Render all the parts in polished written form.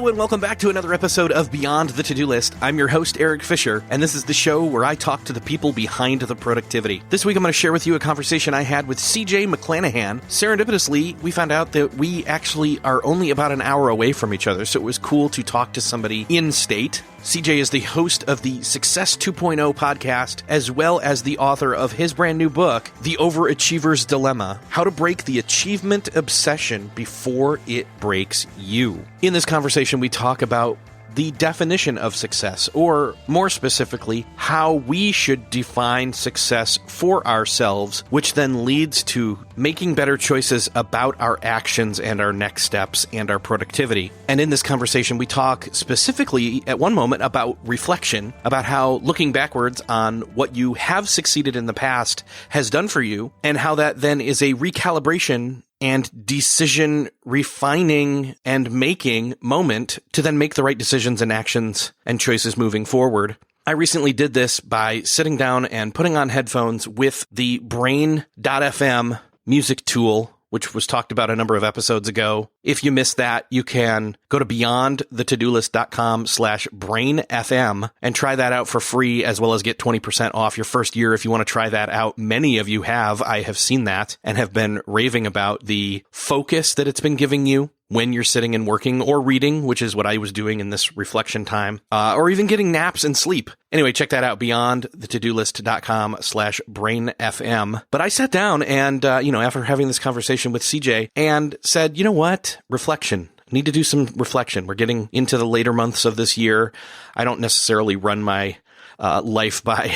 Hello and welcome back to another episode of Beyond the To-Do List. I'm your host, Erik Fisher, and this is the show where I talk to the people behind the productivity. This week I'm going to share with you a conversation I had with McClanahan. Serendipitously, we found out that we actually are only about an hour away from each other, so it was cool to talk to somebody in state. CJ is the host of the Success 2.0 podcast, as well as the author of his brand new book, The Overachiever's Dilemma: How to Break the Achievement Obsession Before It Breaks You. In this conversation, we talk about the definition of success, or more specifically, how we should define success for ourselves, which then leads to making better choices about our actions and our next steps and our productivity. And in this conversation, we talk specifically at one moment about reflection, about how looking backwards on what you have succeeded in the past has done for you, and how that then is a recalibration and decision refining and making moment to then make the right decisions and actions and choices moving forward. I recently did this by sitting down and putting on headphones with the Brain.fm music tool, which was talked about a number of episodes ago. If you missed that, you can go to beyondthetodolist.com/brainfm and try that out for free, as well as get 20% off your first year if you want to try that out. Many of you have. I have seen that and have been raving about the focus that it's been giving you when you're sitting and working or reading, which is what I was doing in this reflection time, or even getting naps and sleep. Anyway, check that out, beyondthetodolist.com/brainfm. But I sat down and, after having this conversation with CJ, and said, you know what? Reflection. Need to do some reflection. We're getting into the later months of this year. I don't necessarily run my life by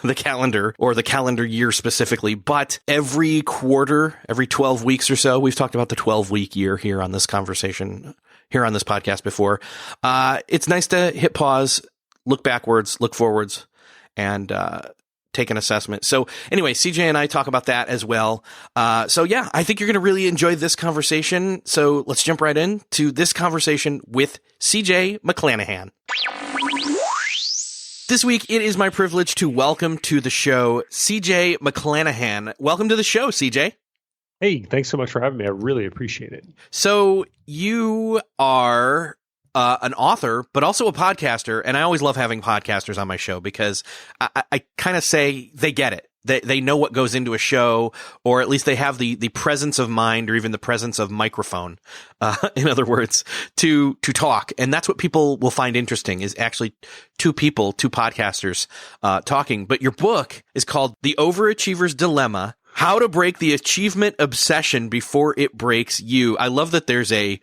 the calendar or the calendar year specifically, but every quarter, every 12 weeks or so, we've talked about the 12-week year here on this conversation, here on this podcast before. It's nice to hit pause, look backwards, look forwards, and take an assessment. So anyway, CJ and I talk about that as well. I think you're going to really enjoy this conversation. So let's jump right into this conversation with CJ McClanahan. This week, it is my privilege to welcome to the show CJ McClanahan. Welcome to the show, CJ. Hey, thanks so much for having me. I really appreciate it. So you are an author, but also a podcaster, and I always love having podcasters on my show because I kind of say they get it. They know what goes into a show, or at least they have the presence of mind, or even the presence of microphone, in other words, to talk. And that's what people will find interesting, is actually two podcasters talking. But your book is called The Overachiever's Dilemma: How to Break the Achievement Obsession Before It Breaks You. I love that there's a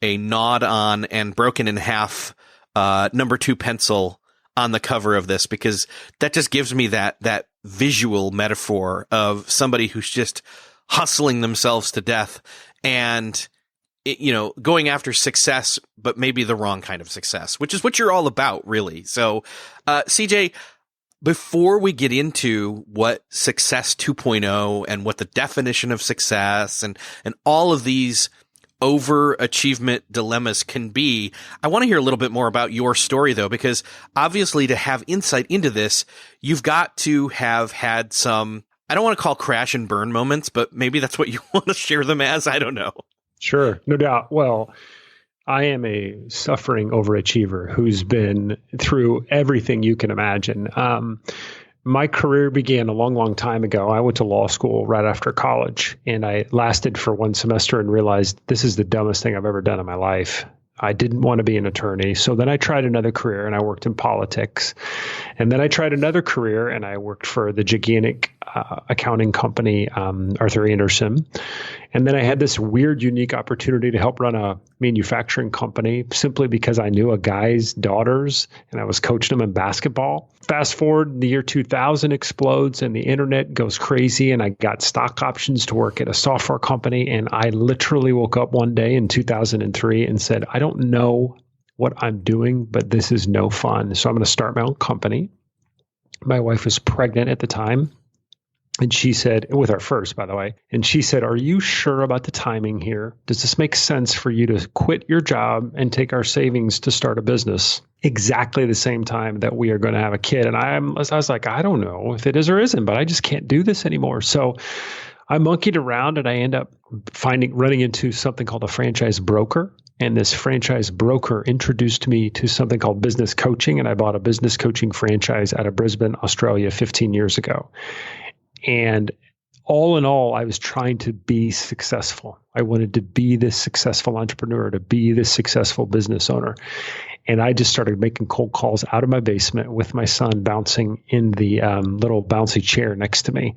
gnawed on and broken in half number 2 pencil on the cover of this, because that just gives me that visual metaphor of somebody who's just hustling themselves to death and, going after success, but maybe the wrong kind of success, which is what you're all about, really. So, CJ, before we get into what Success 2.0 and what the definition of success and all of these overachievement dilemmas can be, I want to hear a little bit more about your story, though, because obviously to have insight into this, you've got to have had some, I don't want to call crash and burn moments, but maybe that's what you want to share them as. I don't know. Sure. No doubt. Well, I am a suffering overachiever who's been through everything you can imagine. My career began a long, long time ago. I went to law school right after college, and I lasted for one semester and realized this is the dumbest thing I've ever done in my life. I didn't want to be an attorney. So then I tried another career and I worked in politics. And then I tried another career and I worked for the gigantic accounting company, Arthur Andersen. And then I had this weird, unique opportunity to help run a manufacturing company simply because I knew a guy's daughters and I was coaching them in basketball. Fast forward, the year 2000 explodes and the internet goes crazy, and I got stock options to work at a software company. And I literally woke up one day in 2003 and said, I don't know what I'm doing, but this is no fun. So I'm going to start my own company. My wife was pregnant at the time. And she said, with our first, by the way, and she said, are you sure about the timing here? Does this make sense for you to quit your job and take our savings to start a business exactly the same time that we are going to have a kid? And I was like, I don't know if it is or isn't, but I just can't do this anymore. So I monkeyed around and I end up running into something called a franchise broker. and this franchise broker introduced me to something called business coaching. And I bought a business coaching franchise out of Brisbane, Australia 15 years ago. And all in all, I was trying to be successful. I wanted to be this successful entrepreneur, to be this successful business owner. And I just started making cold calls out of my basement with my son bouncing in the little bouncy chair next to me,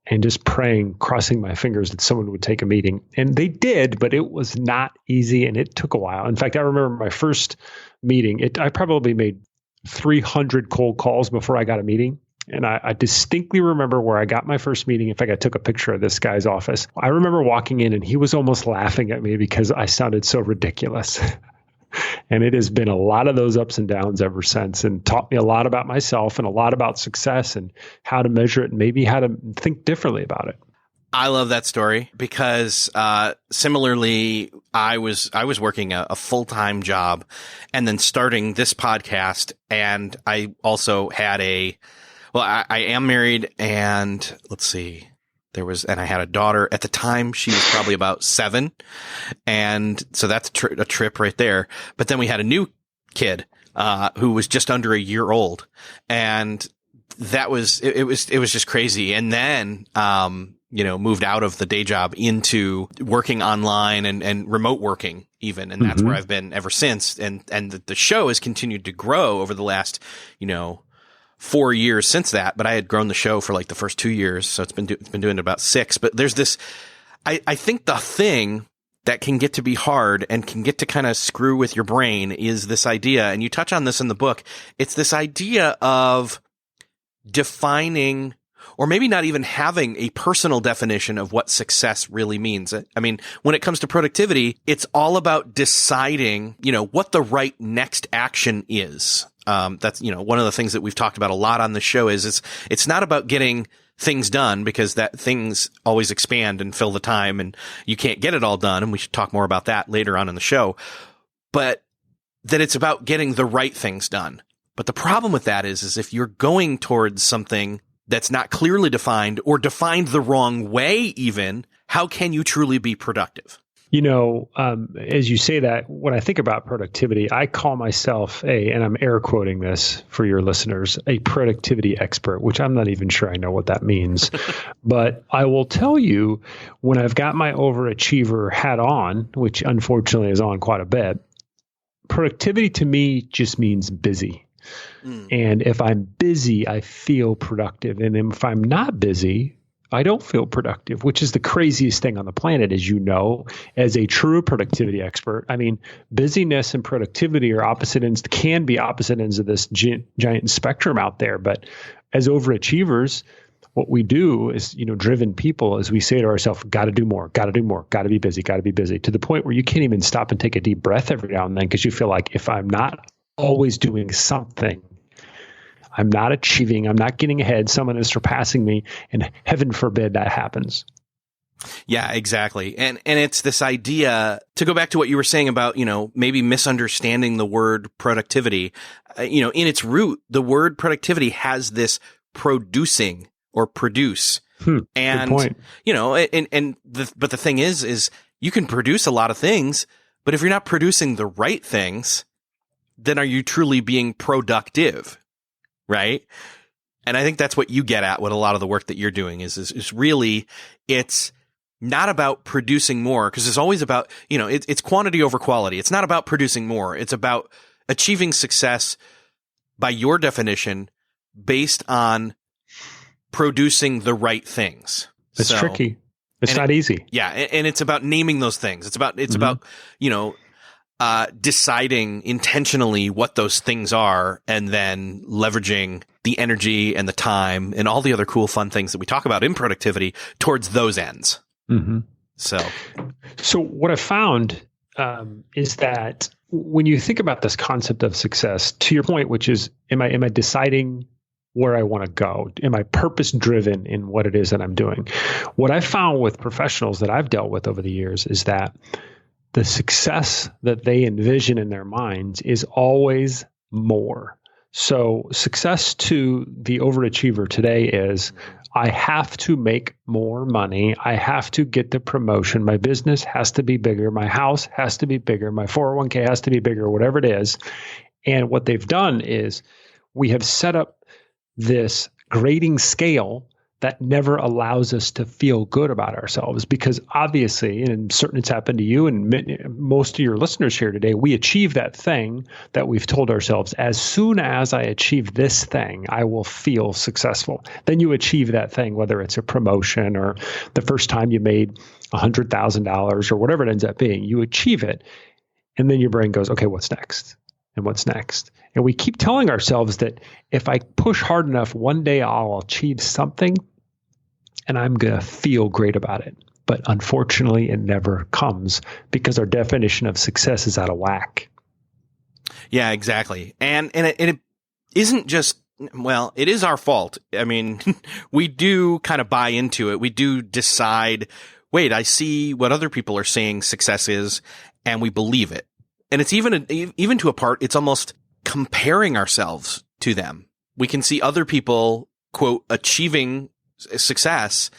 and just praying, crossing my fingers that someone would take a meeting. And they did, but it was not easy and it took a while. In fact, I remember my first meeting, I probably made 300 cold calls before I got a meeting. And I distinctly remember where I got my first meeting. In fact, I took a picture of this guy's office. I remember walking in and he was almost laughing at me because I sounded so ridiculous. And it has been a lot of those ups and downs ever since, and taught me a lot about myself and a lot about success and how to measure it and maybe how to think differently about it. I love that story because similarly, I was working a full-time job and then starting this podcast. And I also had I am married, and let's see. And I had a daughter at the time. She was probably about 7. And so that's a trip right there. But then we had a new kid, who was just under a year old. And it was just crazy. And then, moved out of the day job into working online and remote working even. And that's where I've been ever since. And the show has continued to grow over the last, 4 years since that, but I had grown the show for like the first 2 years. So it's been doing about 6, but there's this, I think the thing that can get to be hard and can get to kind of screw with your brain is this idea. And you touch on this in the book. It's this idea of defining, or maybe not even having a personal definition of what success really means. I mean, when it comes to productivity, it's all about deciding, what the right next action is. That's, one of the things that we've talked about a lot on the show is it's not about getting things done, because that things always expand and fill the time and you can't get it all done. And we should talk more about that later on in the show, but that it's about getting the right things done. But the problem with that is if you're going towards something that's not clearly defined or defined the wrong way, even, how can you truly be productive? As you say that, when I think about productivity, I call myself and I'm air quoting this for your listeners, a productivity expert, which I'm not even sure I know what that means. But I will tell you, when I've got my overachiever hat on, which unfortunately is on quite a bit, productivity to me just means busy. And if I'm busy, I feel productive. And if I'm not busy, I don't feel productive, which is the craziest thing on the planet, as you know, as a true productivity expert. I mean, busyness and productivity are opposite ends, can be opposite ends of this giant spectrum out there. But as overachievers, what we do is, driven people, as we say to ourselves, got to do more, got to be busy, to the point where you can't even stop and take a deep breath every now and then, because you feel like if I'm not always doing something, I'm not achieving, I'm not getting ahead, someone is surpassing me, and heaven forbid that happens. Yeah, exactly. And it's this idea, to go back to what you were saying about, maybe misunderstanding the word productivity. In its root, the word productivity has this producing or produce. And, good point. But the thing is you can produce a lot of things, but if you're not producing the right things, then are you truly being productive? Right. And I think that's what you get at with a lot of the work that you're doing is really, it's not about producing more, because it's always about, it's quantity over quality. It's not about producing more. It's about achieving success by your definition based on producing the right things. It's tricky. It's not easy. Yeah. And it's about naming those things. It's about, deciding intentionally what those things are, and then leveraging the energy and the time and all the other cool, fun things that we talk about in productivity towards those ends. So what I found is that when you think about this concept of success, to your point, which is, am I deciding where I want to go? Am I purpose driven in what it is that I'm doing? What I found with professionals that I've dealt with over the years is that the success that they envision in their minds is always more. So success to the overachiever today is, I have to make more money. I have to get the promotion. My business has to be bigger. My house has to be bigger. My 401k has to be bigger, whatever it is. And what they've done is we have set up this grading scale that never allows us to feel good about ourselves, because obviously, and certain it's happened to you and most of your listeners here today, we achieve that thing that we've told ourselves, as soon as I achieve this thing, I will feel successful. Then you achieve that thing, whether it's a promotion or the first time you made $100,000 or whatever it ends up being, you achieve it. And then your brain goes, okay, what's next? And what's next? And we keep telling ourselves that if I push hard enough, one day I'll achieve something and I'm going to feel great about it. But unfortunately, it never comes because our definition of success is out of whack. Yeah, exactly. And it isn't just, well, it is our fault. I mean, we do kind of buy into it. We do decide, wait, I see what other people are saying success is, and we believe it. And it's even to a part, it's almost comparing ourselves to them. We can see other people, quote, achieving success,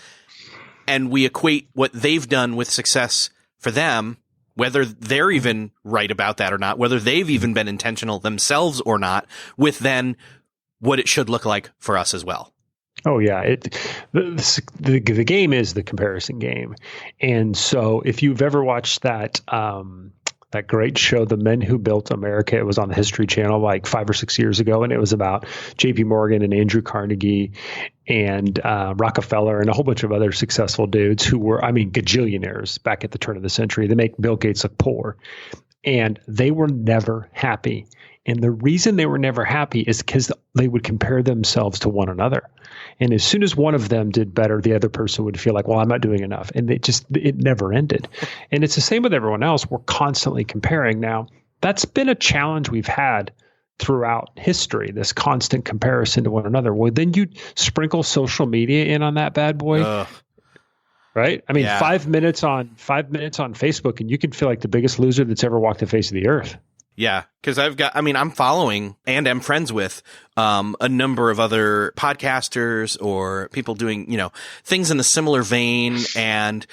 and we equate what they've done with success for them, whether they're even right about that or not, whether they've even been intentional themselves or not, with then what it should look like for us as well. Oh yeah, the game is the comparison game, and so if you've ever watched that great show, The Men Who Built America, it was on the History Channel like 5 or 6 years ago, and it was about J.P. Morgan and Andrew Carnegie and Rockefeller and a whole bunch of other successful dudes who were, gajillionaires back at the turn of the century. They make Bill Gates look poor, and they were never happy. And the reason they were never happy is because they would compare themselves to one another. And as soon as one of them did better, the other person would feel like, well, I'm not doing enough. And it never ended. And it's the same with everyone else. We're constantly comparing. Now, that's been a challenge we've had throughout history, this constant comparison to one another. Well, then you sprinkle social media in on that bad boy. Right? I mean, yeah. 5 minutes on Facebook, and you can feel like the biggest loser that's ever walked the face of the earth. Yeah, because I'm following and am friends with a number of other podcasters or people doing, things in a similar vein. And,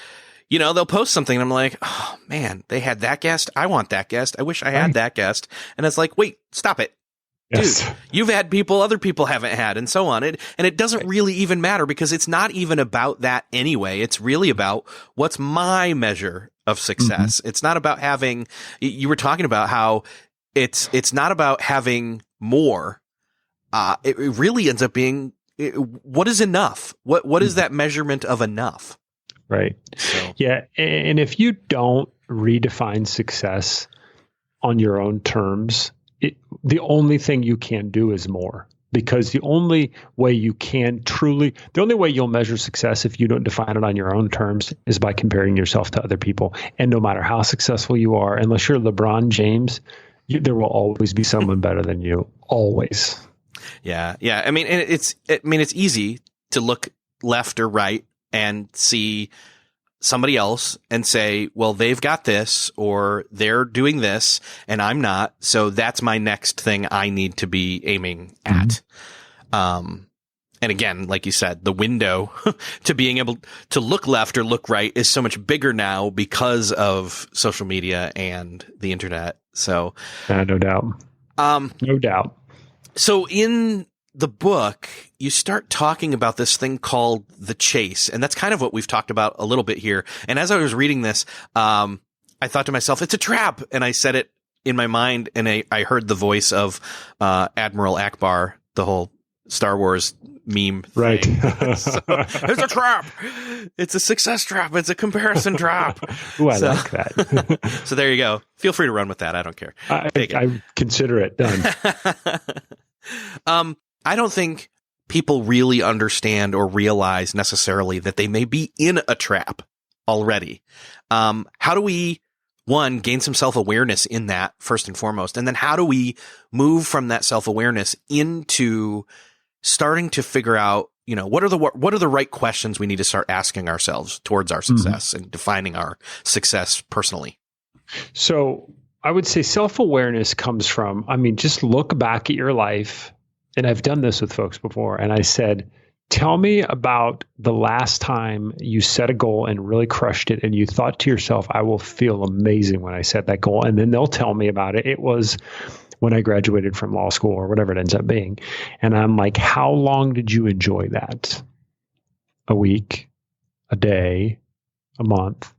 they'll post something and I'm like, oh, man, they had that guest. I want that guest. I wish I had that guest. And it's like, wait, stop it. Yes. Dude, you've had people other people haven't had, and so on. And it doesn't really even matter because it's not even about that anyway. It's really about what's my measure of success. Mm-hmm. It's not about having, you were talking about how it's not about having more. It really ends up being, what is enough? What is that measurement of enough? Right. So. Yeah. And if you don't redefine success on your own terms, the only thing you can do is more, because the only way you'll measure success if you don't define it on your own terms is by comparing yourself to other people. And no matter how successful you are, unless you're LeBron James, there will always be someone better than you. Always. Yeah. Yeah. I mean, it's easy to look left or right and see somebody else and say, well, they've got this or they're doing this and I'm not. So that's my next thing I need to be aiming at. And again, like you said, the window to being able to look left or look right is so much bigger now because of social media and the internet. So no doubt. No doubt. So in the book, you start talking about this thing called the chase. And that's kind of what we've talked about a little bit here. And as I was reading this, I thought to myself, it's a trap. And I said it in my mind, and I heard the voice of Admiral Akbar, the whole Star Wars meme thing. Right. So, it's a trap. It's a success trap. It's a comparison trap. Ooh, I like that. So there you go. Feel free to run with that. I don't care. I consider it done. I don't think people really understand or realize necessarily that they may be in a trap already. How do we, one, gain some self-awareness in that first and foremost? And then how do we move from that self-awareness into starting to figure out, what are the right questions we need to start asking ourselves towards our success and defining our success personally? So I would say self-awareness comes from, just look back at your life. And I've done this with folks before. And I said, Tell me about the last time you set a goal and really crushed it and you thought to yourself, I will feel amazing when I set that goal. And then they'll tell me about it. It was when I graduated from law school or whatever it ends up being. And I'm like, how long did you enjoy that? A week, a day, a month?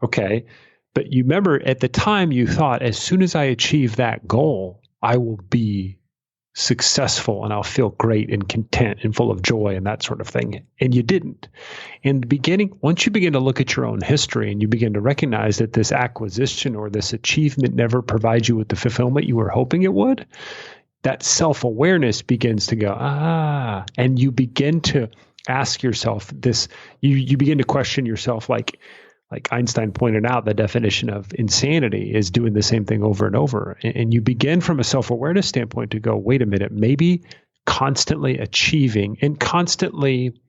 Okay. But you remember at the time you thought, as soon as I achieve that goal, I will be successful and I'll feel great and content and full of joy and that sort of thing. And you didn't. In the beginning, once you begin to look at your own history and you begin to recognize that this acquisition or this achievement never provides you with the fulfillment you were hoping it would, that self-awareness begins to go, and you begin to ask yourself this, you begin to question yourself like Einstein pointed out, the definition of insanity is doing the same thing over and over. And you begin from a self-awareness standpoint to go, wait a minute, maybe constantly achieving and constantly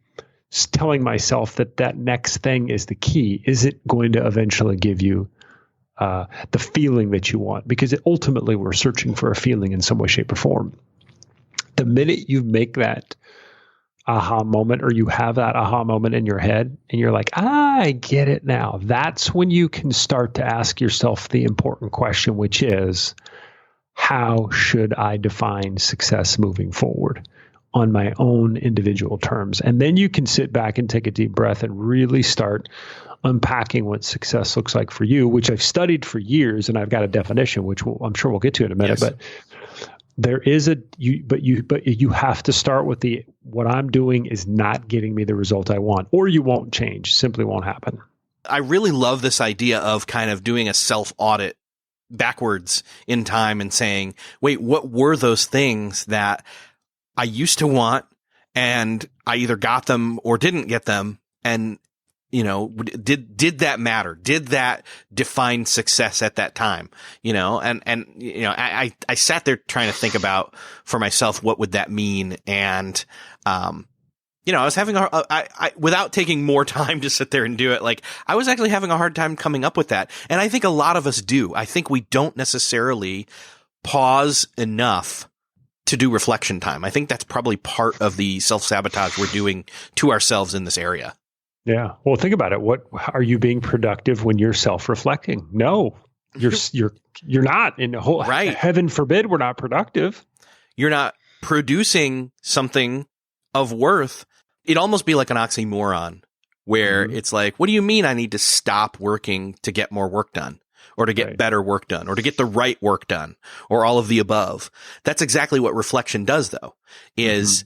telling myself that next thing is the key. Is it going to eventually give you the feeling that you want? Because ultimately we're searching for a feeling in some way, shape, or form. The minute you make that aha moment, or you have that aha moment in your head and you're like, I get it now. That's when you can start to ask yourself the important question, which is, how should I define success moving forward on my own individual terms? And then you can sit back and take a deep breath and really start unpacking what success looks like for you, which I've studied for years. And I've got a definition, which I'm sure we'll get to in a minute, Yes. but there is but you have to start with what I'm doing is not getting me the result I want, or you won't change, simply won't happen. I really love this idea of kind of doing a self-audit backwards in time and saying, wait, what were those things that I used to want and I either got them or didn't get them? And, did that matter? Did that define success at that time? I sat there trying to think about for myself, what would that mean? And, I was having without taking more time to sit there and do it, like I was actually having a hard time coming up with that. And I think a lot of us do. I think we don't necessarily pause enough to do reflection time. I think that's probably part of the self-sabotage we're doing to ourselves in this area. Yeah. Well, think about it. What are you being productive when you're self-reflecting? No, you're not. In the whole right. Heaven forbid we're not productive. You're not producing something of worth. It'd almost be like an oxymoron where it's like, what do you mean I need to stop working to get more work done, or to get better work done, or to get the right work done, or all of the above? That's exactly what reflection does, though, is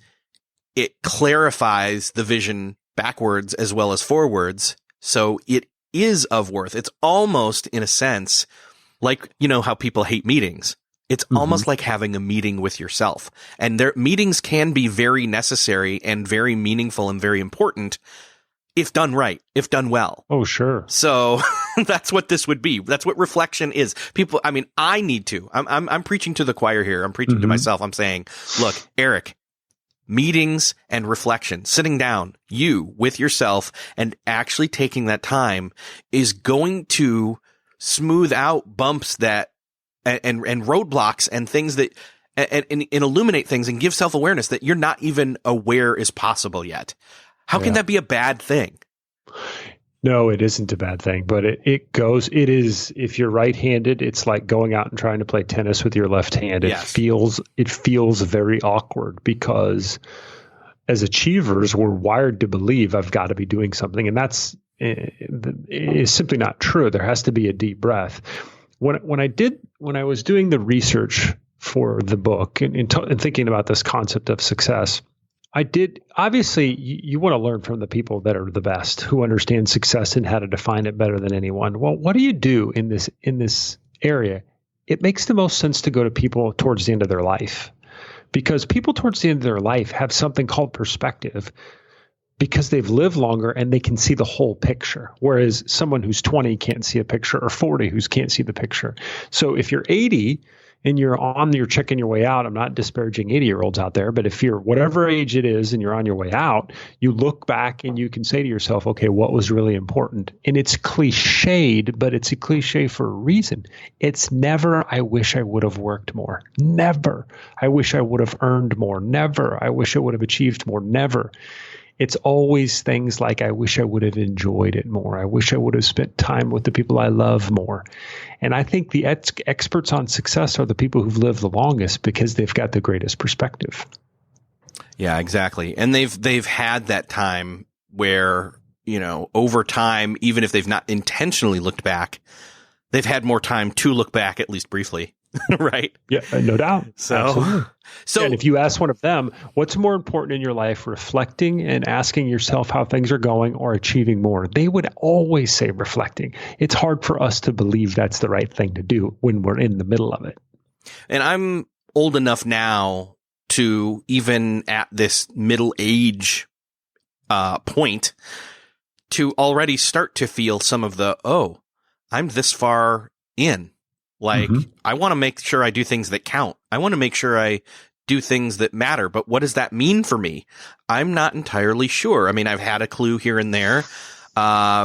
it clarifies the vision backwards as well as forwards. So it is of worth. It's almost, in a sense, like, how people hate meetings. It's almost like having a meeting with yourself. And their meetings can be very necessary and very meaningful and very important if done right, if done well. Oh, sure. So that's what this would be. That's what reflection is. People, I mean, I need to. I'm preaching to the choir here. I'm preaching to myself. I'm saying, look, Erik, meetings and reflection, sitting down, you with yourself and actually taking that time is going to smooth out bumps that and roadblocks and things that and illuminate things and give self-awareness that you're not even aware is possible yet. How can that be a bad thing? No, it isn't a bad thing, but it is, if you're right-handed, it's like going out and trying to play tennis with your left hand. It feels very awkward because as achievers, we're wired to believe I've got to be doing something. And that's is simply not true. There has to be a deep breath. When I was doing the research for the book and thinking about this concept of success, obviously you want to learn from the people that are the best, who understand success and how to define it better than anyone. Well, what do you do in this area? It makes the most sense to go to people towards the end of their life, because people towards the end of their life have something called perspective, because they've lived longer and they can see the whole picture. Whereas someone who's 20 can't see a picture, or 40 who can't see the picture. So if you're 80 and you're checking your way out, I'm not disparaging 80-year-olds out there, but if you're whatever age it is and you're on your way out, you look back and you can say to yourself, okay, what was really important? And it's cliched, but it's a cliche for a reason. It's never, I wish I would have worked more. Never. I wish I would have earned more. Never. I wish I would have achieved more. Never. it's always things like, I wish I would have enjoyed it more. I wish I would have spent time with the people I love more. And I think the experts on success are the people who've lived the longest because they've got the greatest perspective. Yeah, exactly. And they've had that time where, over time, even if they've not intentionally looked back, they've had more time to look back, at least briefly. Right? Yeah, no doubt. Absolutely. And if you ask one of them, what's more important in your life, reflecting and asking yourself how things are going or achieving more? They would always say reflecting. It's hard for us to believe that's the right thing to do when we're in the middle of it. And I'm old enough now to, even at this middle age point, to already start to feel some of the, I'm this far in. Like, I want to make sure I do things that count. I want to make sure I do things that matter. But what does that mean for me? I'm not entirely sure. I mean, I've had a clue here and there.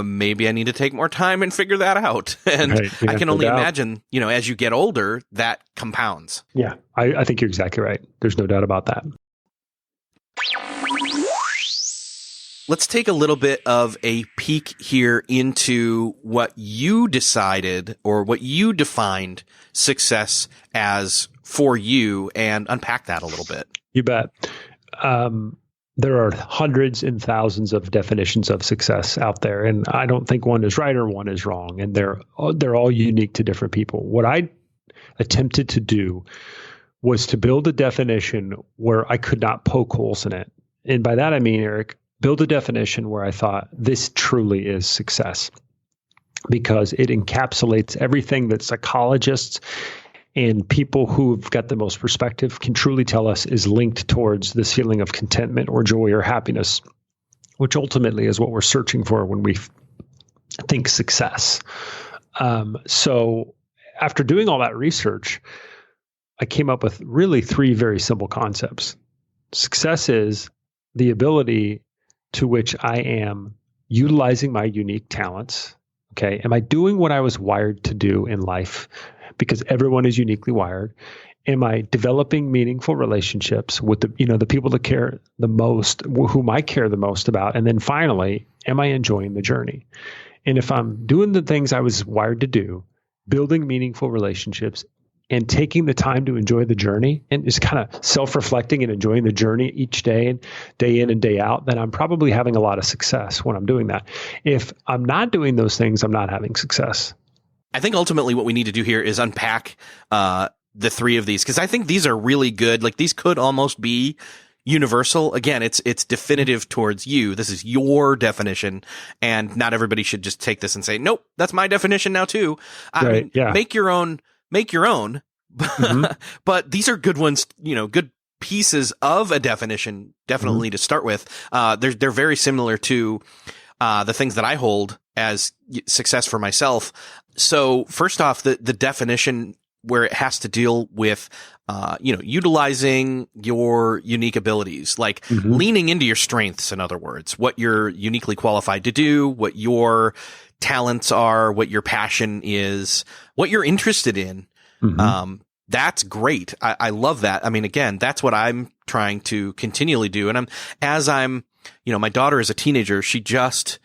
Maybe I need to take more time and figure that out. And I can only imagine, as you get older, that compounds. Yeah, I think you're exactly right. There's no doubt about that. Let's take a little bit of a peek here into what you decided or what you defined success as for you, and unpack that a little bit. You bet. There are hundreds and thousands of definitions of success out there, and I don't think one is right or one is wrong, and they're all unique to different people. What I attempted to do was to build a definition where I could not poke holes in it. And by that I mean, Erik, build a definition where I thought this truly is success, because it encapsulates everything that psychologists and people who've got the most perspective can truly tell us is linked towards this feeling of contentment or joy or happiness, which ultimately is what we're searching for when we think success. So after doing all that research, I came up with really 3 very simple concepts. Success is the ability to which I am utilizing my unique talents. Okay. Am I doing what I was wired to do in life? Because everyone is uniquely wired. Am I developing meaningful relationships with the people that care the most, whom I care the most about? And then finally, am I enjoying the journey? And if I'm doing the things I was wired to do, building meaningful relationships, and taking the time to enjoy the journey and just kind of self-reflecting and enjoying the journey each day in and day out, then I'm probably having a lot of success when I'm doing that. If I'm not doing those things, I'm not having success. I think ultimately what we need to do here is unpack the 3 of these, because I think these are really good. Like, these could almost be universal. Again, it's definitive towards you. This is your definition, and not everybody should just take this and say, nope, that's my definition now too. I mean, make your own. But these are good ones, good pieces of a definition, definitely to start with. They're very similar to the things that I hold as success for myself. So first off, the definition where it has to deal with, utilizing your unique abilities, like leaning into your strengths, in other words, what you're uniquely qualified to do, what your talents are, what your passion is, what you're interested in. That's great. I love that. I mean, again, that's what I'm trying to continually do. And my daughter is a teenager. She just,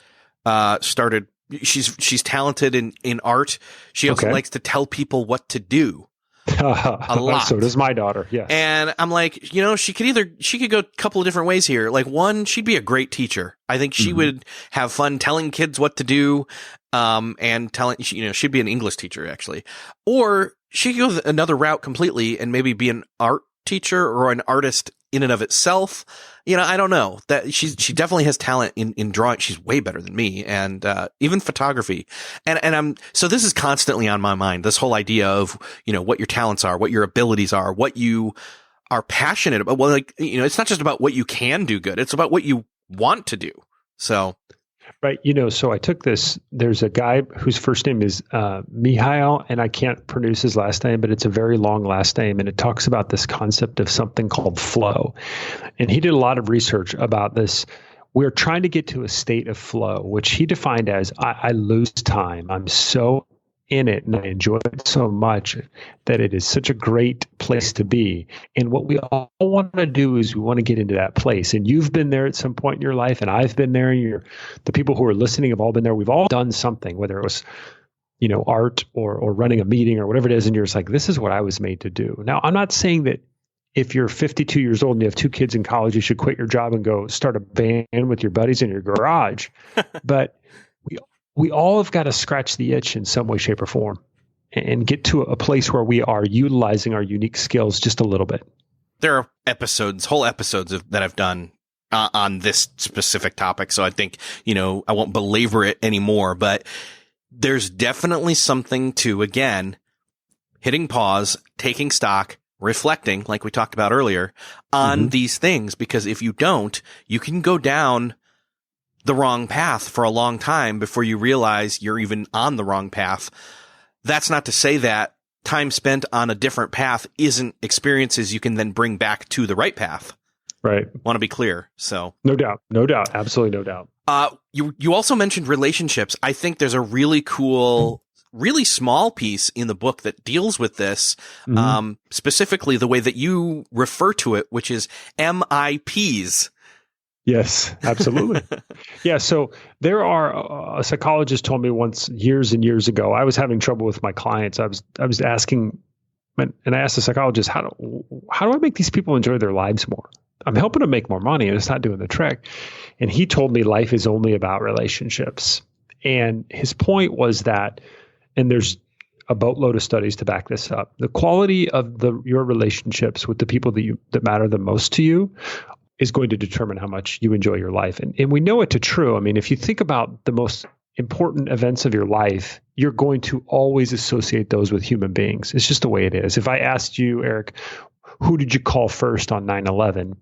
started, she's talented in art. She also likes to tell people what to do. A lot. So does my daughter. Yes. And I'm like, she could go a couple of different ways here. Like, one, she'd be a great teacher. I think she would have fun telling kids what to do. And she'd be an English teacher, actually. Or she could go another route completely and maybe be an art teacher or an artist in and of itself. I don't know. That she definitely has talent in drawing. She's way better than me, and even photography. And so this is constantly on my mind, this whole idea of, what your talents are, what your abilities are, what you are passionate about. Well, it's not just about what you can do good. It's about what you want to do. So. Right. So I took this, there's a guy whose first name is Mihail, and I can't pronounce his last name, but it's a very long last name. And it talks about this concept of something called flow. And he did a lot of research about this. We're trying to get to a state of flow, which he defined as I lose time. I'm so in it and I enjoy it so much that it is such a great place to be. And what we all want to do is we want to get into that place. And you've been there at some point in your life, and I've been there. The people who are listening have all been there. We've all done something, whether it was, art or running a meeting or whatever it is. And you're just like, this is what I was made to do. Now, I'm not saying that if you're 52 years old and you have 2 kids in college, you should quit your job and go start a band with your buddies in your garage. But we all have got to scratch the itch in some way, shape, or form and get to a place where we are utilizing our unique skills just a little bit. There are whole episodes that I've done on this specific topic. So I think, I won't belabor it anymore, but there's definitely something to, again, hitting pause, taking stock, reflecting, like we talked about earlier, on these things, because if you don't, you can go down the wrong path for a long time before you realize you're even on the wrong path. That's not to say that time spent on a different path isn't experiences you can then bring back to the right path. Right. Want to be clear. So no doubt. Absolutely no doubt. You also mentioned relationships. I think there's a really cool, really small piece in the book that deals with this, specifically the way that you refer to it, which is MIPs. Yes, absolutely. Yeah. So there are, a psychologist told me once years and years ago, I was having trouble with my clients. I was asking, and I asked the psychologist, how do I make these people enjoy their lives more? I'm helping them make more money and it's not doing the trick. And he told me life is only about relationships. And his point was that, and there's a boatload of studies to back this up, the quality of your relationships with the people that matter the most to you is going to determine how much you enjoy your life. And we know it to true. I mean, if you think about the most important events of your life, you're going to always associate those with human beings. It's just the way it is. If I asked you, Erik, who did you call first on 9/11?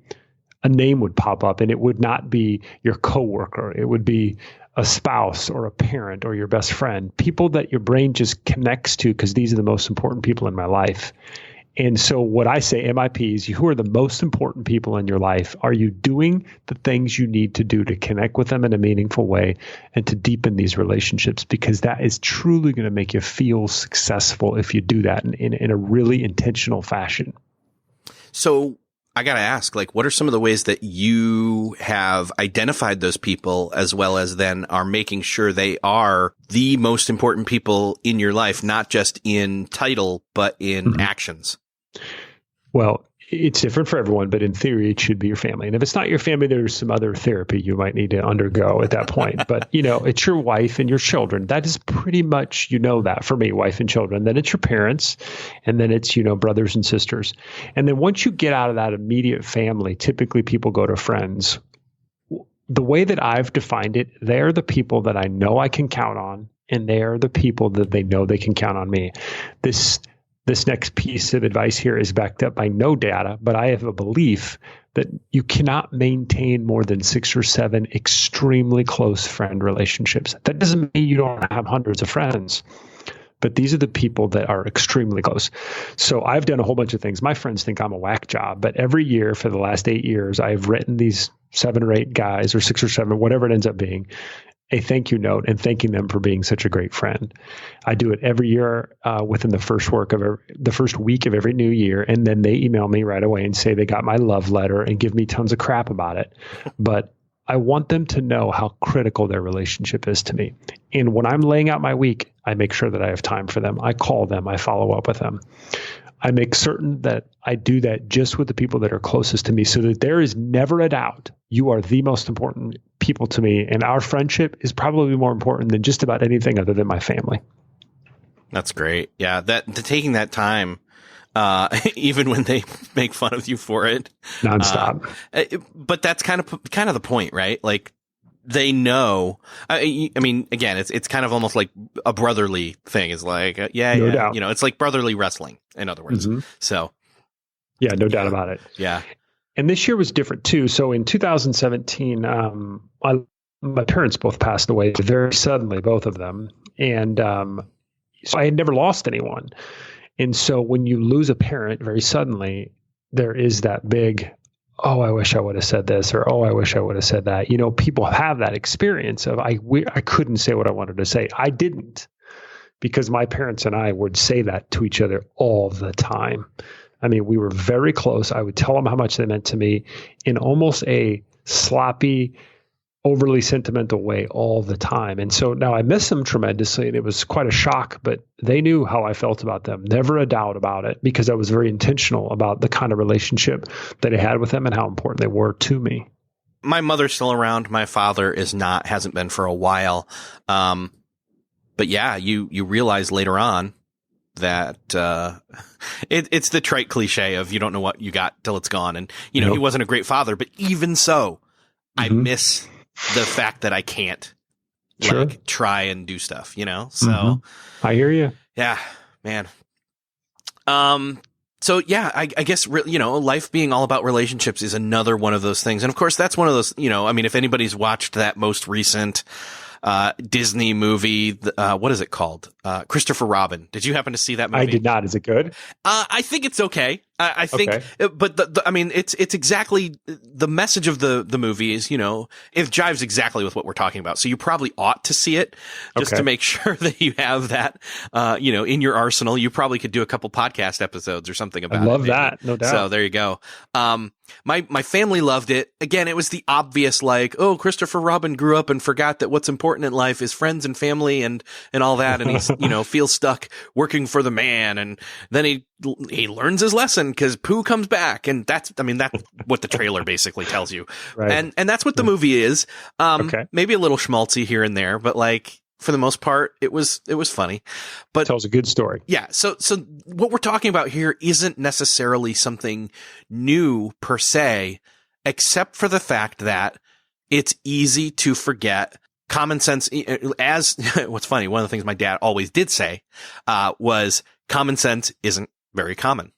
A name would pop up, and it would not be your coworker. It would be a spouse or a parent or your best friend, people that your brain just connects to because these are the most important people in my life. And so what I say, MIPs, who are the most important people in your life, are you doing the things you need to do to connect with them in a meaningful way and to deepen these relationships? Because that is truly going to make you feel successful if you do that in a really intentional fashion. So I got to ask, what are some of the ways that you have identified those people as well as then are making sure they are the most important people in your life, not just in title, but in actions? Well, it's different for everyone, but in theory, it should be your family. And if it's not your family, there's some other therapy you might need to undergo at that point. But, it's your wife and your children. That is pretty much, that for me, wife and children. Then it's your parents. And then it's, brothers and sisters. And then once you get out of that immediate family, typically people go to friends. The way that I've defined it, they're the people that I know I can count on. And they're the people that they know they can count on me. This next piece of advice here is backed up by no data, but I have a belief that you cannot maintain more than 6 or 7 extremely close friend relationships. That doesn't mean you don't have hundreds of friends, but these are the people that are extremely close. So I've done a whole bunch of things. My friends think I'm a whack job, but every year for the last 8 years, I've written these 7 or 8 guys or 6 or 7, whatever it ends up being, a thank you note and thanking them for being such a great friend. I do it every year within the first week of every new year. And then they email me right away and say they got my love letter and give me tons of crap about it. But I want them to know how critical their relationship is to me. And when I'm laying out my week, I make sure that I have time for them. I call them. I follow up with them. I make certain that I do that just with the people that are closest to me so that there is never a doubt you are the most important people to me. And our friendship is probably more important than just about anything other than my family. That's great. Yeah. Taking that time, even when they make fun of you for it. Nonstop. But that's kind of the point, right? They know, I mean, again, it's kind of almost like a brotherly thing. It's like, no doubt. It's like brotherly wrestling, in other words. So. Yeah, no doubt about it. Yeah. And this year was different too. So in 2017, my parents both passed away very suddenly, both of them. And so I had never lost anyone. And so when you lose a parent very suddenly, there is that big, oh, I wish I would have said this, or, oh, I wish I would have said that. People have that experience of, I couldn't say what I wanted to say. I didn't. because my parents and I would say that to each other all the time. I mean, we were very close. I would tell them how much they meant to me in almost a sloppy, overly sentimental way all the time. And so now I miss them tremendously, and it was quite a shock, but they knew how I felt about them. Never a doubt about it, because I was very intentional about the kind of relationship that I had with them and how important they were to me. My mother's still around. My father is not, hasn't been for a while. But yeah, you realize later on that it's the trite cliche of you don't know what you got till it's gone. And, you know, Nope. He wasn't a great father, but even so, I miss the fact that I can't Sure. like try and do stuff, you know? So I hear you. yeah, man. So yeah, I guess, you know, life being all about relationships is another one of those things. And of course, that's one of those, you know, I mean, if anybody's watched that most recent Disney movie, what is it called? Christopher Robin. Did you happen to see that movie? I did not. Is it good? I think it's okay. I think, Okay. but I mean, it's exactly the message of the movie is, you know, it jives exactly with what we're talking about. So you probably ought to see it just to make sure that you have that, you know, in your arsenal. You probably could do a couple podcast episodes or something about it. I love maybe. that. No doubt. So there you go. My family loved it. Again, it was the obvious, like, oh, Christopher Robin grew up and forgot that what's important in life is friends and family and all that. And he's, you know, feels stuck working for the man. And then he learns his lesson because Pooh comes back. And that's what the trailer basically tells you. Right. And that's what the movie is. Okay. Maybe a little schmaltzy here and there, but like, for the most part, it was funny, but Tells a good story. yeah. So what we're talking about here isn't necessarily something new per se, except for the fact that it's easy to forget common sense. As what's funny, one of the things my dad always did say, was common sense isn't very common.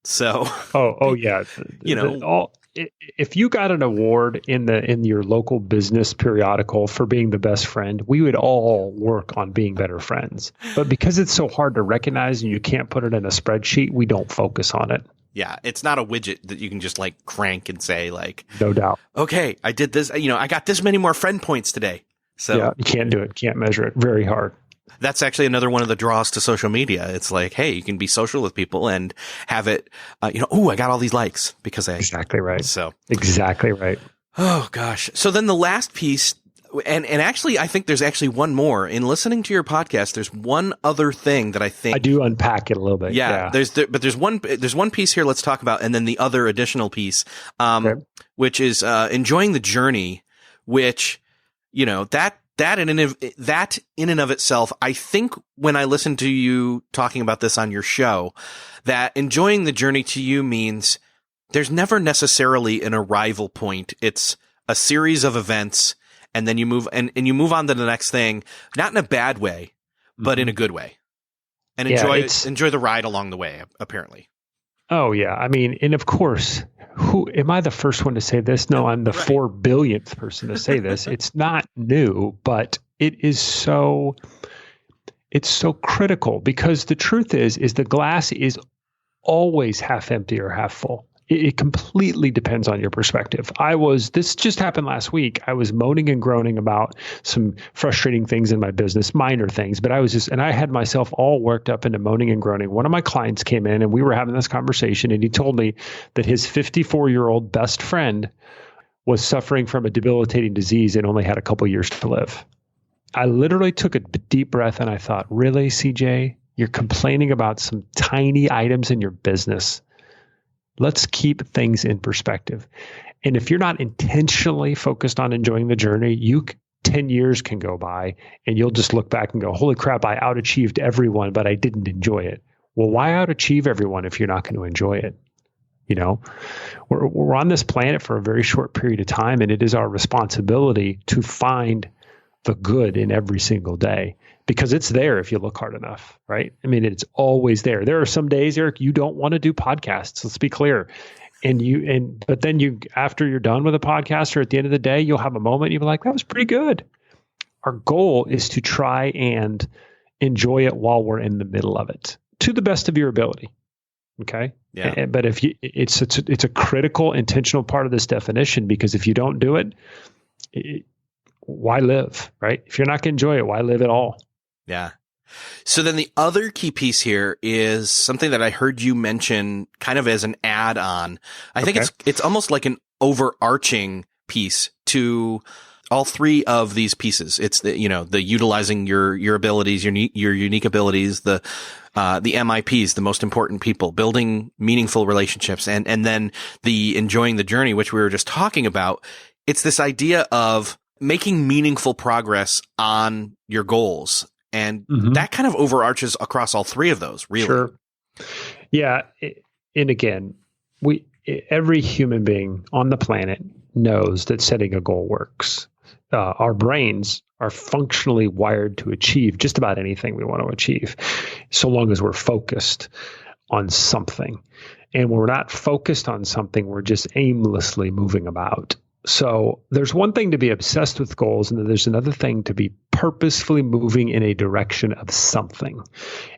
So, Oh yeah. You know, if you got an award in your local business periodical for being the best friend, we would all work on being better friends. But because it's so hard to recognize and you can't put it in a spreadsheet, we don't focus on it. yeah, it's not a widget that you can just like crank and say like, No doubt. okay, I did this, you know, I got this many more friend points today. So Yeah, you can't do it. Can't measure it. Very hard. that's actually another one of the draws to social media. It's like, hey, you can be social with people and have it, you know, oh, I got all these likes because I, Exactly right. so, Exactly right. oh gosh. So then the last piece, and actually, I think there's actually one more. In listening to your podcast, there's one other thing that I think I do unpack it a little bit. yeah. There's one piece here let's talk about, and then the other additional piece, Okay. which is enjoying the journey, which, you know, that in and of itself, I think when I listen to you talking about this on your show, that enjoying the journey to you means there's never necessarily an arrival point. It's a series of events, and then you move and you move on to the next thing, not in a bad way, but in a good way, and enjoy the ride along the way, apparently. Oh yeah. I mean, and of course, who am I the first one to say this? No, I'm the Right. 4 billionth person to say this. It's not new, but it's so critical, because the truth is the glass is always half empty or half full. It completely depends on your perspective. This just happened last week. I was moaning and groaning about some frustrating things in my business, minor things, but I had myself all worked up into moaning and groaning. One of my clients came in and we were having this conversation, and he told me that his 54-year-old best friend was suffering from a debilitating disease and only had a couple years to live. I literally took a deep breath and I thought, really, CJ, you're complaining about some tiny items in your business. Let's keep things in perspective. And if you're not intentionally focused on enjoying the journey, 10 years can go by and you'll just look back and go, holy crap, I outachieved everyone, but I didn't enjoy it. Well, why outachieve everyone if you're not going to enjoy it? You know, we're on this planet for a very short period of time, and it is our responsibility to find the good in every single day, because it's there if you look hard enough, right? I mean, it's always there. There are some days, Erik, you don't want to do podcasts. Let's be clear. But then after you're done with a podcast, or at the end of the day, you'll have a moment, you'll be like, that was pretty good. Our goal is to try and enjoy it while we're in the middle of it to the best of your ability. Okay. Yeah. But it's a critical, intentional part of this definition, because if you don't do it, why live, right? If you're not going to enjoy it, why live at all? Yeah. So then the other key piece here is something that I heard you mention kind of as an add-on. I think it's almost like an overarching piece to all three of these pieces. It's the utilizing your abilities, your unique abilities, the MIPs, the most important people, building meaningful relationships, and then the enjoying the journey, which we were just talking about. It's this idea of making meaningful progress on your goals. And that kind of overarches across all three of those, really. Sure. Yeah. And again, every human being on the planet knows that setting a goal works. Our brains are functionally wired to achieve just about anything we want to achieve, so long as we're focused on something. And when we're not focused on something, we're just aimlessly moving about. So there's one thing to be obsessed with goals, and then there's another thing to be purposefully moving in a direction of something.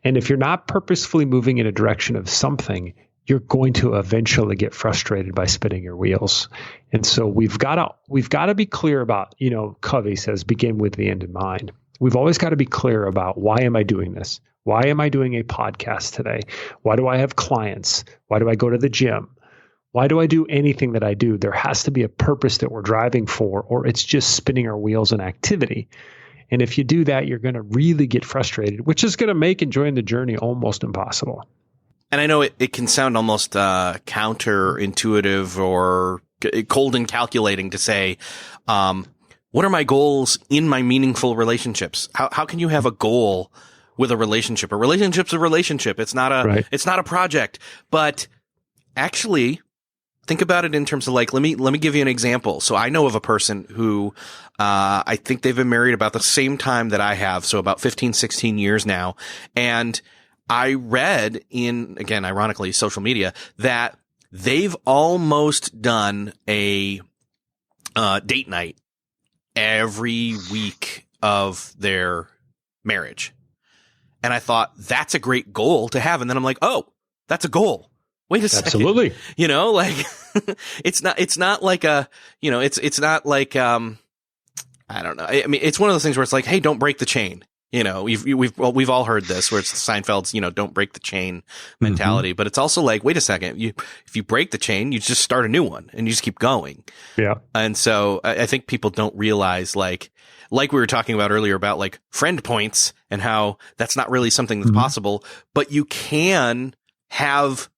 And if you're not purposefully moving in a direction of something, you're going to eventually get frustrated by spinning your wheels. And so we've got to be clear about, Covey says, begin with the end in mind. We've always got to be clear about, why am I doing this? Why am I doing a podcast today? Why do I have clients? Why do I go to the gym? Why do I do anything that I do? There has to be a purpose that we're driving for, or it's just spinning our wheels in activity. And if you do that, you're going to really get frustrated, which is going to make enjoying the journey almost impossible. And I know it can sound almost counterintuitive or cold and calculating to say, what are my goals in my meaningful relationships? How can you have a goal with a relationship? A relationship's a relationship. It's not a project. But actually, think about it in terms of let me give you an example. So I know of a person who, I think they've been married about the same time that I have. So about 15, 16 years now. And I read in, again, ironically, social media, that they've almost done a date night every week of their marriage. And I thought, that's a great goal to have. And then I'm like, oh, that's a goal. Wait a second. Absolutely. It's not like I don't know. I mean, it's one of those things where it's like, hey, don't break the chain. We've all heard this, where it's Seinfeld's, don't break the chain mentality, but it's also like, wait a second, if you break the chain, you just start a new one and you just keep going. Yeah. And so I think people don't realize, like we were talking about earlier about friend points and how that's not really something that's possible, but you can have,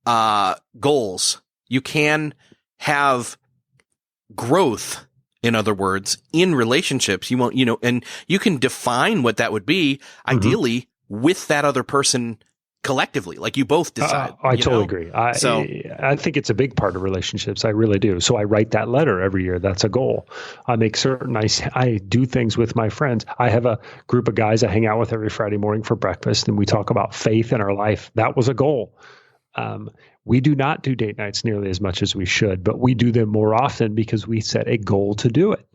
goals. You can have growth. In other words, in relationships, you won't, and you can define what that would be, ideally, with that other person collectively, like you both decide. I totally agree. I think it's a big part of relationships. I really do. So I write that letter every year. That's a goal. I make certain I do things with my friends. I have a group of guys I hang out with every Friday morning for breakfast, and we talk about faith in our life. That was a goal. We do not do date nights nearly as much as we should, but we do them more often because we set a goal to do it.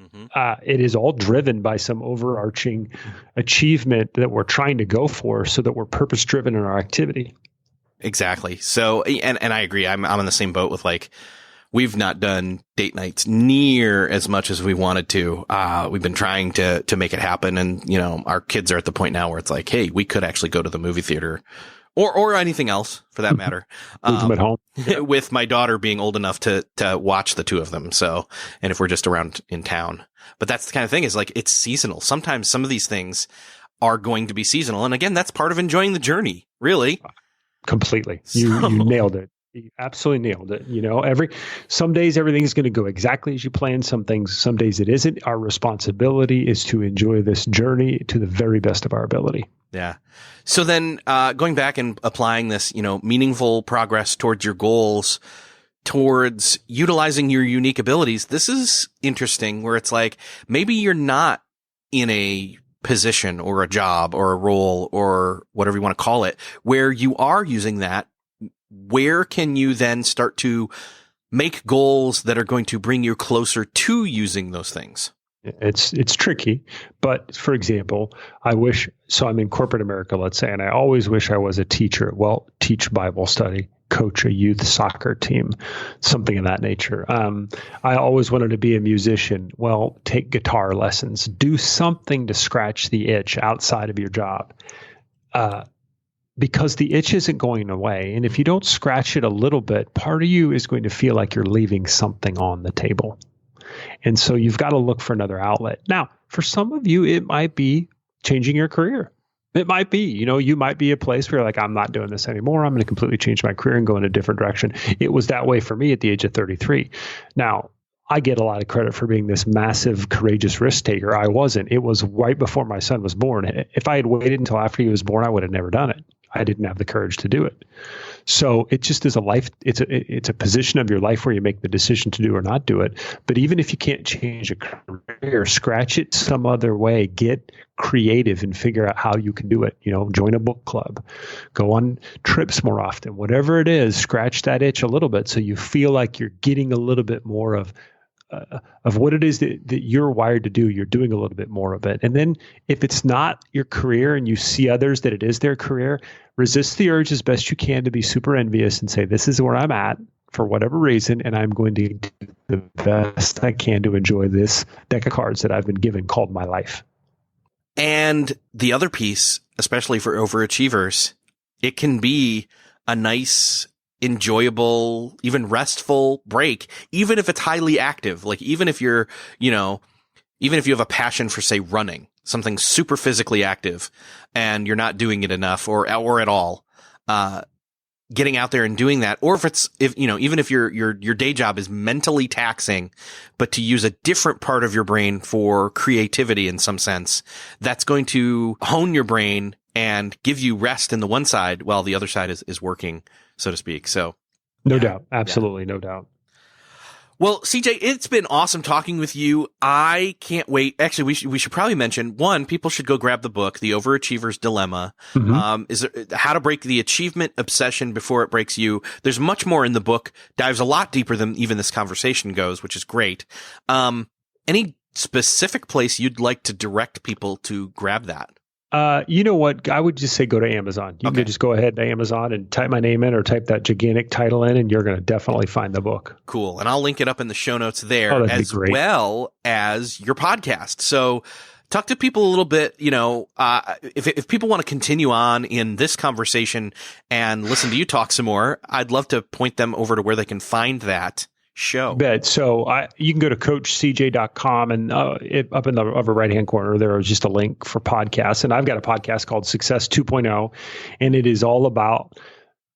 It is all driven by some overarching achievement that we're trying to go for, so that we're purpose driven in our activity. Exactly. So, and I agree. I'm on the same boat with we've not done date nights near as much as we wanted to. We've been trying to make it happen. And, our kids are at the point now where it's like, hey, we could actually go to the movie theater. Or anything else for that matter. Leave them at home. With my daughter being old enough to watch the two of them. So, and if we're just around in town, but that's the kind of thing is it's seasonal. Sometimes some of these things are going to be seasonal. And again, that's part of enjoying the journey, really. Completely. You nailed it. You absolutely nailed it. Some days everything's going to go exactly as you plan. Some days it isn't. Our responsibility is to enjoy this journey to the very best of our ability. Yeah. So then, going back and applying this, meaningful progress towards your goals, towards utilizing your unique abilities. This is interesting where it's like, maybe you're not in a position or a job or a role or whatever you want to call it, where you are using that. Where can you then start to make goals that are going to bring you closer to using those things? It's tricky, but for example, I'm in corporate America, let's say, and I always wish I was a teacher. Well, teach Bible study, coach a youth soccer team, something of that nature. I always wanted to be a musician. Well, take guitar lessons. Do something to scratch the itch outside of your job. Because the itch isn't going away. And if you don't scratch it a little bit, part of you is going to feel like you're leaving something on the table. And so you've got to look for another outlet. Now, for some of you, it might be changing your career. It might be, you might be a place where you're like, I'm not doing this anymore. I'm going to completely change my career and go in a different direction. It was that way for me at the age of 33. Now, I get a lot of credit for being this massive, courageous risk taker. I wasn't. It was right before my son was born. If I had waited until after he was born, I would have never done it. I didn't have the courage to do it. So it just is a life. It's a position of your life where you make the decision to do or not do it. But even if you can't change a career, scratch it some other way. Get creative and figure out how you can do it. Join a book club, go on trips more often. Whatever it is, scratch that itch a little bit so you feel like you're getting a little bit more of what it is that you're wired to do. You're doing a little bit more of it. And then if it's not your career and you see others that it is their career, resist the urge as best you can to be super envious and say, this is where I'm at for whatever reason, and I'm going to do the best I can to enjoy this deck of cards that I've been given called my life. And the other piece, especially for overachievers, it can be a nice, enjoyable, even restful break, even if it's highly active. Like even if you're, even if you have a passion for, say, running, something super physically active, and you're not doing it enough or at all, getting out there and doing that. Or even if your day job is mentally taxing, but to use a different part of your brain for creativity in some sense, that's going to hone your brain and give you rest in the one side while the other side is working, so to speak. So no doubt. Absolutely. Yeah. No doubt. Well, CJ, it's been awesome talking with you. I can't wait. Actually, we should probably mention, one, people should go grab the book, The Overachiever's Dilemma. Mm-hmm. Is there, how to break the achievement obsession before it breaks you. There's much more in the book, dives a lot deeper than even this conversation goes, which is great. Any specific place you'd like to direct people to grab that? You know what? I would just say go to Amazon. You can just go ahead to Amazon and type my name in or type that gigantic title in, and you're going to definitely find the book. Cool. And I'll link it up in the show notes there, as well as your podcast. So talk to people a little bit, if people want to continue on in this conversation and listen to you talk some more, I'd love to point them over to where they can find that show. Bet. So you can go to coachcj.com, and up in the upper right-hand corner, there is just a link for podcasts. And I've got a podcast called Success 2.0, and it is all about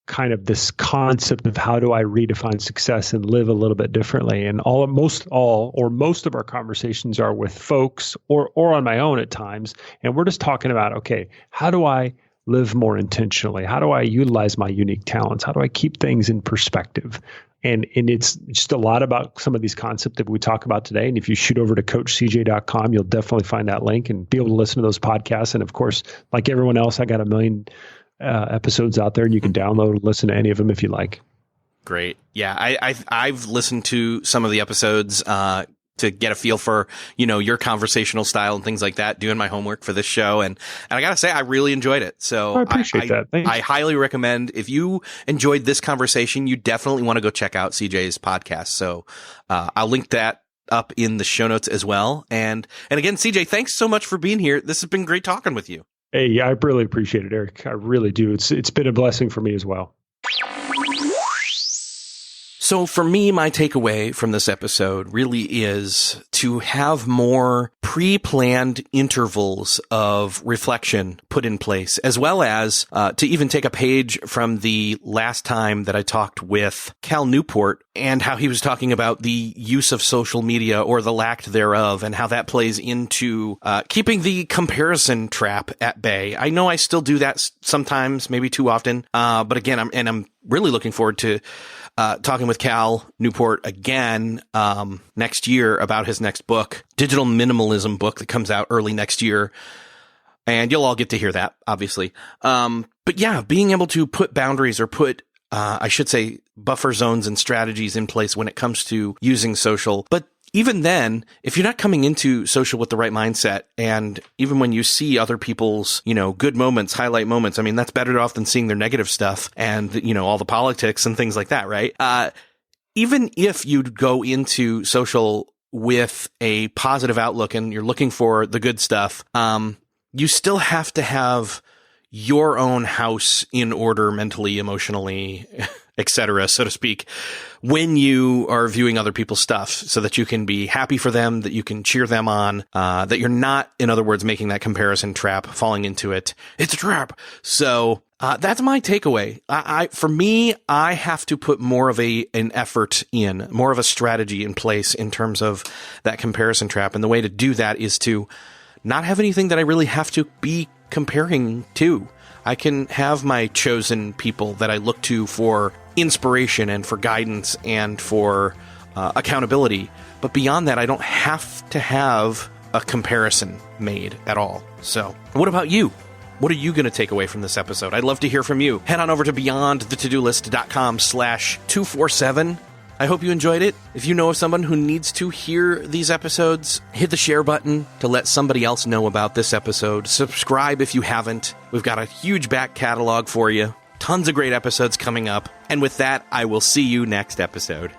kind of this concept of how do I redefine success and live a little bit differently. And most of our conversations are with folks or on my own at times. And we're just talking about, okay, how do I live more intentionally? How do I utilize my unique talents? How do I keep things in perspective? And it's just a lot about some of these concepts that we talk about today. And if you shoot over to coachcj.com, you'll definitely find that link and be able to listen to those podcasts. And of course, like everyone else, I got 1 million episodes out there, and you can download and listen to any of them if you like. Great. Yeah. I've listened to some of the episodes, to get a feel for, your conversational style and things like that, doing my homework for this show. And I gotta say, I really enjoyed it. So I appreciate that. Thanks. I highly recommend, if you enjoyed this conversation, you definitely want to go check out CJ's podcast. So, I'll link that up in the show notes as well. And again, CJ, thanks so much for being here. This has been great talking with you. Hey, I really appreciate it, Erik. I really do. It's been a blessing for me as well. So for me, my takeaway from this episode really is to have more pre-planned intervals of reflection put in place, as well as to even take a page from the last time that I talked with Cal Newport and how he was talking about the use of social media or the lack thereof, and how that plays into keeping the comparison trap at bay. I know I still do that sometimes, maybe too often, but again, I'm really looking forward to talking with Cal Newport again next year about his next book, Digital Minimalism book, that comes out early next year. And you'll all get to hear that, obviously. But yeah, being able to put boundaries, or put, I should say, buffer zones and strategies in place when it comes to using social, but even then, if you're not coming into social with the right mindset, and even when you see other people's, good moments, highlight moments, I mean, that's better off than seeing their negative stuff and, all the politics and things like that, right? Even if you go into social with a positive outlook and you're looking for the good stuff, you still have to have your own house in order mentally, emotionally, etc., so to speak, when you are viewing other people's stuff, so that you can be happy for them, that you can cheer them on, that you're not, in other words, making that comparison trap, falling into it. It's a trap. So that's my takeaway. For me, I have to put more of an effort in, more of a strategy in place in terms of that comparison trap. And the way to do that is to not have anything that I really have to be comparing to. I can have my chosen people that I look to for inspiration and for guidance and for accountability. But beyond that, I don't have to have a comparison made at all. So what about you? What are you going to take away from this episode? I'd love to hear from you. Head on over to beyondthetodolist.com/247. I hope you enjoyed it. If you know of someone who needs to hear these episodes, hit the share button to let somebody else know about this episode. Subscribe if you haven't. We've got a huge back catalog for you. Tons of great episodes coming up. And with that, I will see you next episode.